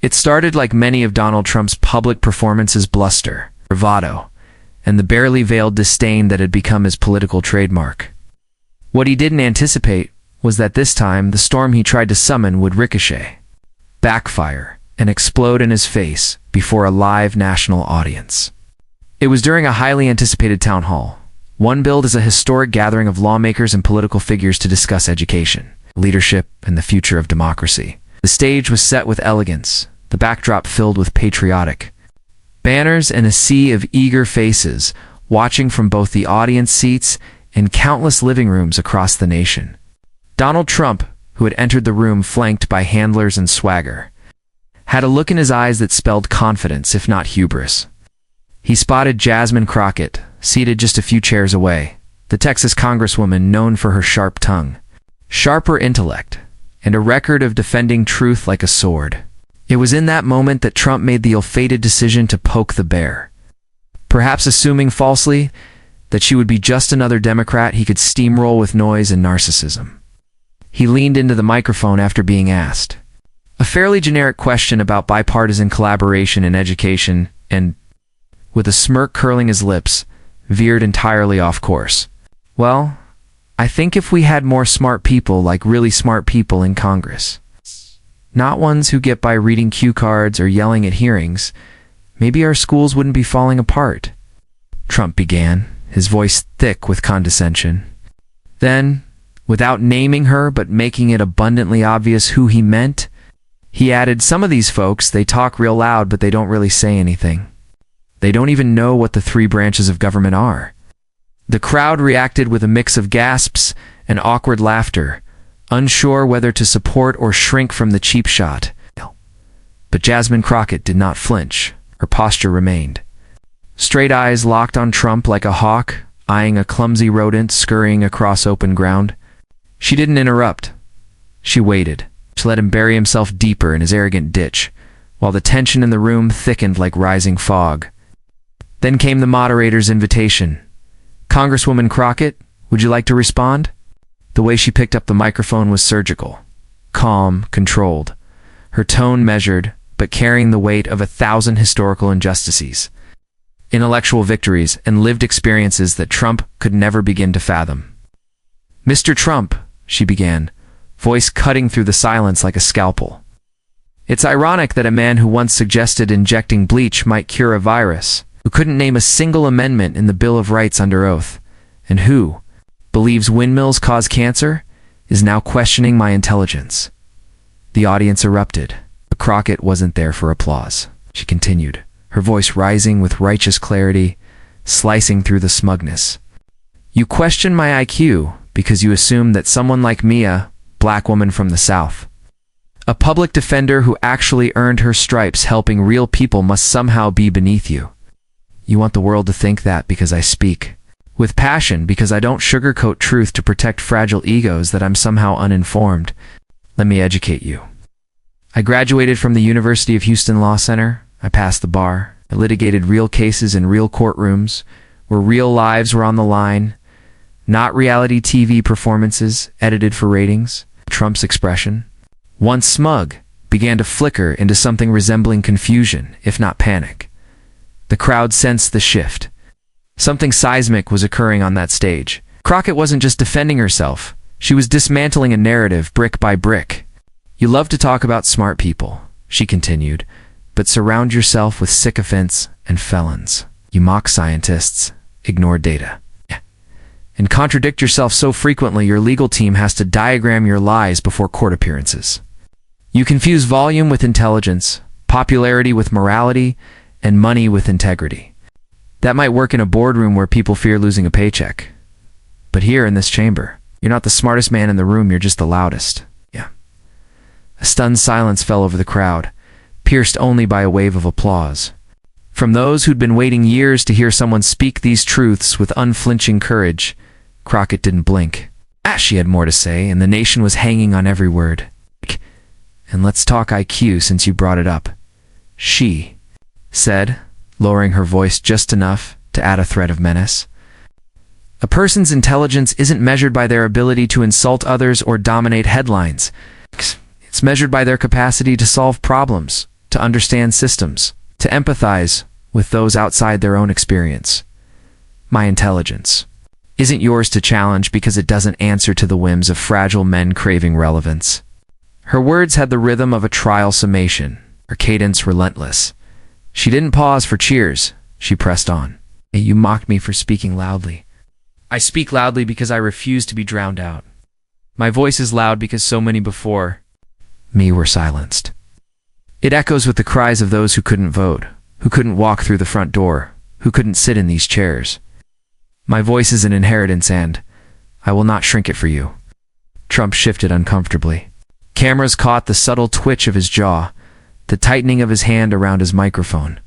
It started like many of Donald Trump's public performances: bluster, bravado, and the barely veiled disdain that had become his political trademark. What he didn't anticipate was that this time the storm he tried to summon would ricochet, backfire, and explode in his face before a live national audience. It was during a highly anticipated town hall, one billed as a historic gathering of lawmakers and political figures to discuss education, leadership, and the future of democracy. The stage was set with elegance, the backdrop filled with patriotic banners and a sea of eager faces watching from both the audience seats and countless living rooms across the nation. Donald Trump, who had entered the room flanked by handlers and swagger, had a look in his eyes that spelled confidence, if not hubris. He spotted Jasmine Crockett, seated just a few chairs away, the Texas congresswoman known for her sharp tongue, sharper intellect, and a record of defending truth like a sword. It was in that moment that Trump made the ill-fated decision to poke the bear. Perhaps assuming falsely that she would be just another Democrat he could steamroll with noise and narcissism. He leaned into the microphone after being asked a fairly generic question about bipartisan collaboration in education and, with a smirk curling his lips, veered entirely off course. Well, I think if we had more smart people, like really smart people in Congress, not ones who get by reading cue cards or yelling at hearings, maybe our schools wouldn't be falling apart. Trump began, his voice thick with condescension. Then, without naming her but making it abundantly obvious who he meant, he added, "Some of these folks, they talk real loud but they don't really say anything. They don't even know what the three branches of government are." The crowd reacted with a mix of gasps and awkward laughter, unsure whether to support or shrink from the cheap shot. But Jasmine Crockett did not flinch. Her posture remained. Straight eyes locked on Trump like a hawk, eyeing a clumsy rodent scurrying across open ground. She didn't interrupt. She waited. She let him bury himself deeper in his arrogant ditch, while the tension in the room thickened like rising fog. Then came the moderator's invitation. "Congresswoman Crockett, would you like to respond?" The way she picked up the microphone was surgical, calm, controlled, her tone measured, but carrying the weight of 1,000 historical injustices, intellectual victories, and lived experiences that Trump could never begin to fathom. "Mr. Trump," she began, voice cutting through the silence like a scalpel. "It's ironic that a man who once suggested injecting bleach might cure a virus, who couldn't name a single amendment in the Bill of Rights under oath, and who believes windmills cause cancer, is now questioning my intelligence." The audience erupted. But Crockett wasn't there for applause. She continued, her voice rising with righteous clarity, slicing through the smugness. "You question my IQ because you assume that someone like me, a black woman from the South, a public defender who actually earned her stripes helping real people, must somehow be beneath you. You want the world to think that because I speak with passion, because I don't sugarcoat truth to protect fragile egos, that I'm somehow uninformed. Let me educate you. I graduated from the University of Houston Law Center. I passed the bar. I litigated real cases in real courtrooms where real lives were on the line, not reality TV performances edited for ratings." Trump's expression, once smug, began to flicker into something resembling confusion, if not panic. The crowd sensed the shift. Something seismic was occurring on that stage. Crockett wasn't just defending herself. She was dismantling a narrative brick by brick. "You love to talk about smart people," she continued, "but surround yourself with sycophants and felons. You mock scientists, ignore data, and contradict yourself so frequently your legal team has to diagram your lies before court appearances. You confuse volume with intelligence, popularity with morality, and money with integrity. That might work in a boardroom where people fear losing a paycheck. But here in this chamber, you're not the smartest man in the room, you're just the loudest." A stunned silence fell over the crowd, pierced only by a wave of applause. From those who'd been waiting years to hear someone speak these truths with unflinching courage, Crockett didn't blink. She had more to say, and the nation was hanging on every word. "And let's talk IQ since you brought it up," she said, lowering her voice just enough to add a threat of menace. "A person's intelligence isn't measured by their ability to insult others or dominate headlines. It's measured by their capacity to solve problems, to understand systems, to empathize with those outside their own experience. My intelligence isn't yours to challenge because it doesn't answer to the whims of fragile men craving relevance. Her words had the rhythm of a trial summation, her cadence relentless. She didn't pause for cheers. She pressed on. "Hey, you mocked me for speaking loudly. I speak loudly because I refuse to be drowned out. My voice is loud because so many before me were silenced. It echoes with the cries of those who couldn't vote, who couldn't walk through the front door, who couldn't sit in these chairs. My voice is an inheritance and I will not shrink it for you." Trump shifted uncomfortably. Cameras caught the subtle twitch of his jaw, the tightening of his hand around his microphone.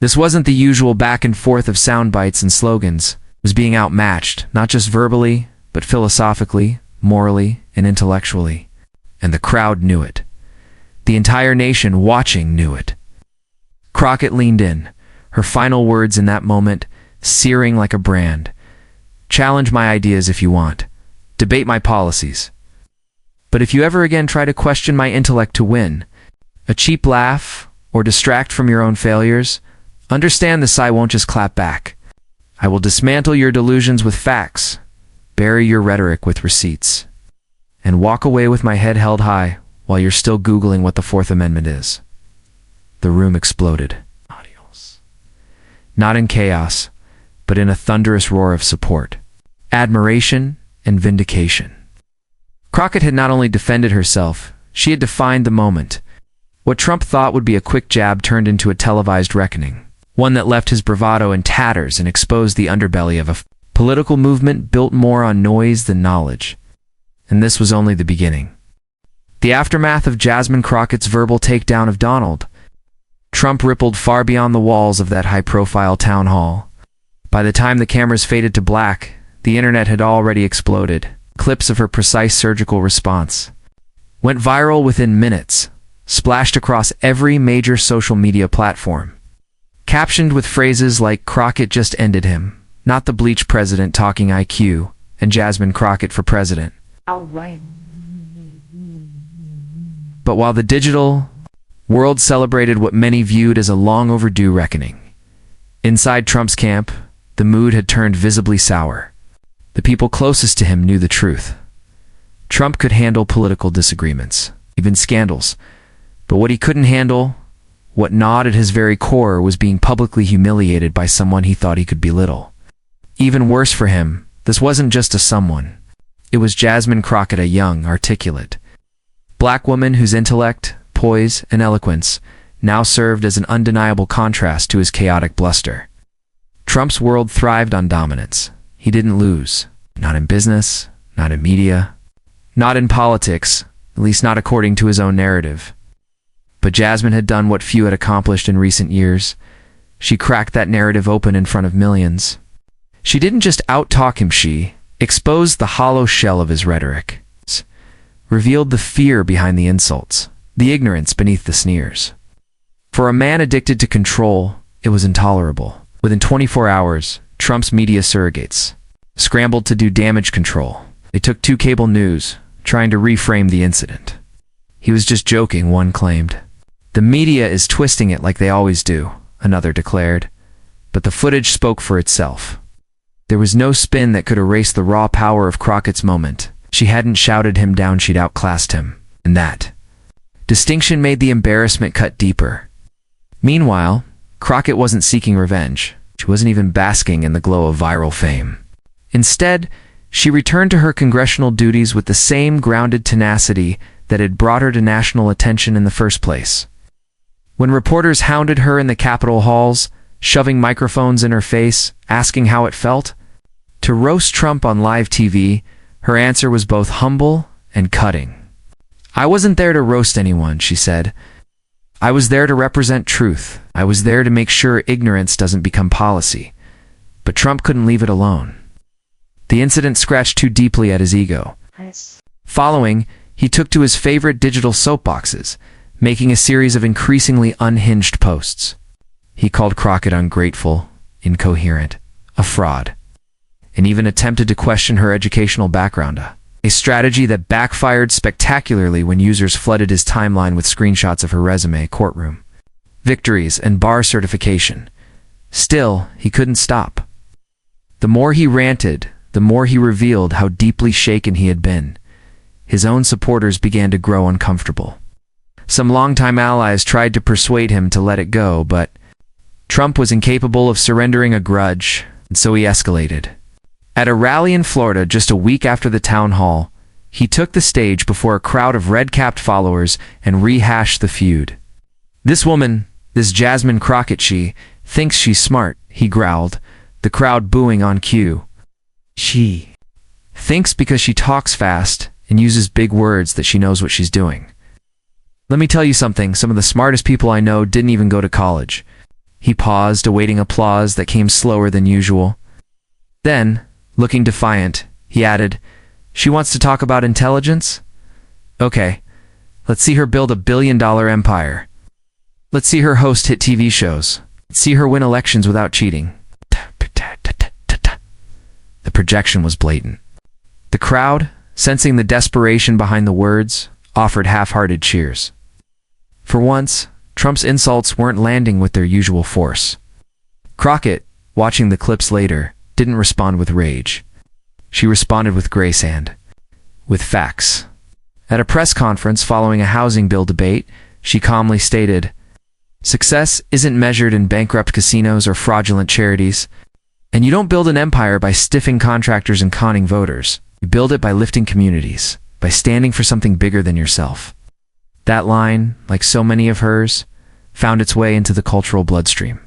This wasn't the usual back and forth of sound bites and slogans. It was being outmatched, not just verbally, but philosophically, morally, and intellectually. And the crowd knew it. The entire nation watching knew it. Crockett leaned in, her final words in that moment searing like a brand. "Challenge my ideas if you want. Debate my policies. But if you ever again try to question my intellect to win a cheap laugh or distract from your own failures, understand this I won't just clap back. I will dismantle your delusions with facts, bury your rhetoric with receipts, and walk away with my head held high while you're still Googling what the Fourth Amendment is." The room exploded. Not in chaos, but in a thunderous roar of support, admiration, and vindication. Crockett had not only defended herself, she had defined the moment. What Trump thought would be a quick jab turned into a televised reckoning, one that left his bravado in tatters and exposed the underbelly of a political movement built more on noise than knowledge. And this was only the beginning. The aftermath of Jasmine Crockett's verbal takedown of Donald Trump rippled far beyond the walls of that high-profile town hall. By the time the cameras faded to black, the internet had already exploded. Clips of her precise surgical response went viral within minutes, splashed across every major social media platform. Captioned with phrases like "Crockett just ended him," "Not the bleach president talking IQ," and "Jasmine Crockett for president." All right. But while the digital world celebrated what many viewed as a long overdue reckoning, inside Trump's camp, the mood had turned visibly sour. The people closest to him knew the truth. Trump could handle political disagreements, even scandals, but what he couldn't handle, what gnawed at his very core, was being publicly humiliated by someone he thought he could belittle. Even worse for him, this wasn't just a someone. It was Jasmine Crockett, a young, articulate black woman whose intellect, poise, and eloquence now served as an undeniable contrast to his chaotic bluster. Trump's world thrived on dominance. He didn't lose. Not in business, not in media, not in politics, at least not according to his own narrative. But Jasmine had done what few had accomplished in recent years. She cracked that narrative open in front of millions. She didn't just out-talk him, she exposed the hollow shell of his rhetoric, revealed the fear behind the insults, the ignorance beneath the sneers. For a man addicted to control, it was intolerable. Within 24 hours, Trump's media surrogates scrambled to do damage control. They took to cable news, trying to reframe the incident. "He was just joking," one claimed. "The media is twisting it like they always do," another declared. But the footage spoke for itself. There was no spin that could erase the raw power of Crockett's moment. She hadn't shouted him down, she'd outclassed him. And that distinction made the embarrassment cut deeper. Meanwhile, Crockett wasn't seeking revenge. She wasn't even basking in the glow of viral fame. Instead, she returned to her congressional duties with the same grounded tenacity that had brought her to national attention in the first place. When reporters hounded her in the Capitol halls, shoving microphones in her face, asking how it felt to roast Trump on live TV, her answer was both humble and cutting. "I wasn't there to roast anyone," she said. "I was there to represent truth. I was there to make sure ignorance doesn't become policy." But Trump couldn't leave it alone. The incident scratched too deeply at his ego. Following, he took to his favorite digital soapboxes, making a series of increasingly unhinged posts. He called Crockett ungrateful, incoherent, a fraud, and even attempted to question her educational background, a strategy that backfired spectacularly when users flooded his timeline with screenshots of her resume, courtroom victories, and bar certification. Still, he couldn't stop. The more he ranted, the more he revealed how deeply shaken he had been. His own supporters began to grow uncomfortable. Some longtime allies tried to persuade him to let it go, but Trump was incapable of surrendering a grudge, and so he escalated. At a rally in Florida just a week after the town hall, he took the stage before a crowd of red-capped followers and rehashed the feud. "This woman, this Jasmine Crockett, she thinks she's smart," he growled, the crowd booing on cue. "She thinks because she talks fast and uses big words that she knows what she's doing. Let me tell you something, some of the smartest people I know didn't even go to college." He paused, awaiting applause that came slower than usual. Then, looking defiant, he added, "She wants to talk about intelligence? Okay, let's see her build a billion-dollar empire. Let's see her host hit TV shows. Let's see her win elections without cheating." The projection was blatant. The crowd, sensing the desperation behind the words, offered half-hearted cheers. For once, Trump's insults weren't landing with their usual force. Crockett, watching the clips later, didn't respond with rage. She responded with grace and with facts. At a press conference following a housing bill debate, she calmly stated, "Success isn't measured in bankrupt casinos or fraudulent charities, and you don't build an empire by stiffing contractors and conning voters. You build it by lifting communities, by standing for something bigger than yourself." That line, like so many of hers, found its way into the cultural bloodstream.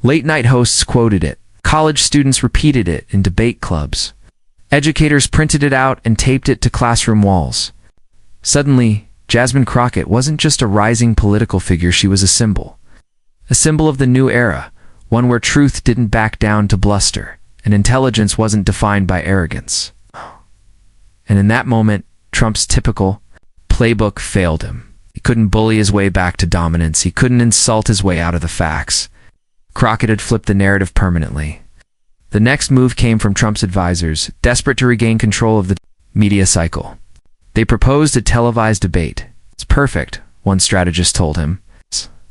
Late-night hosts quoted it. College students repeated it in debate clubs. Educators printed it out and taped it to classroom walls. Suddenly, Jasmine Crockett wasn't just a rising political figure, she was a symbol. A symbol of the new era, one where truth didn't back down to bluster, and intelligence wasn't defined by arrogance. And in that moment, Trump's typical playbook failed him. He couldn't bully his way back to dominance. He couldn't insult his way out of the facts. Crockett had flipped the narrative permanently. The next move came from Trump's advisors, desperate to regain control of the media cycle. They proposed a televised debate. "It's perfect," one strategist told him.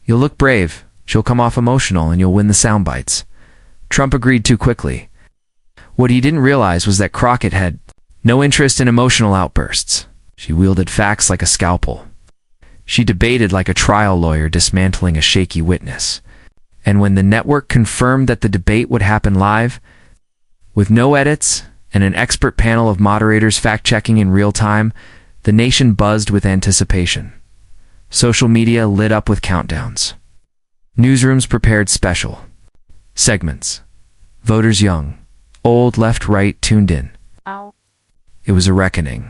"You'll look brave, she'll come off emotional, and you'll win the sound bites." Trump agreed too quickly. What he didn't realize was that Crockett had no interest in emotional outbursts. She wielded facts like a scalpel. She debated like a trial lawyer dismantling a shaky witness. And when the network confirmed that the debate would happen live, with no edits and an expert panel of moderators fact-checking in real time, the nation buzzed with anticipation. Social media lit up with countdowns. Newsrooms prepared special segments. Voters young, old, left, right tuned in. It was a reckoning.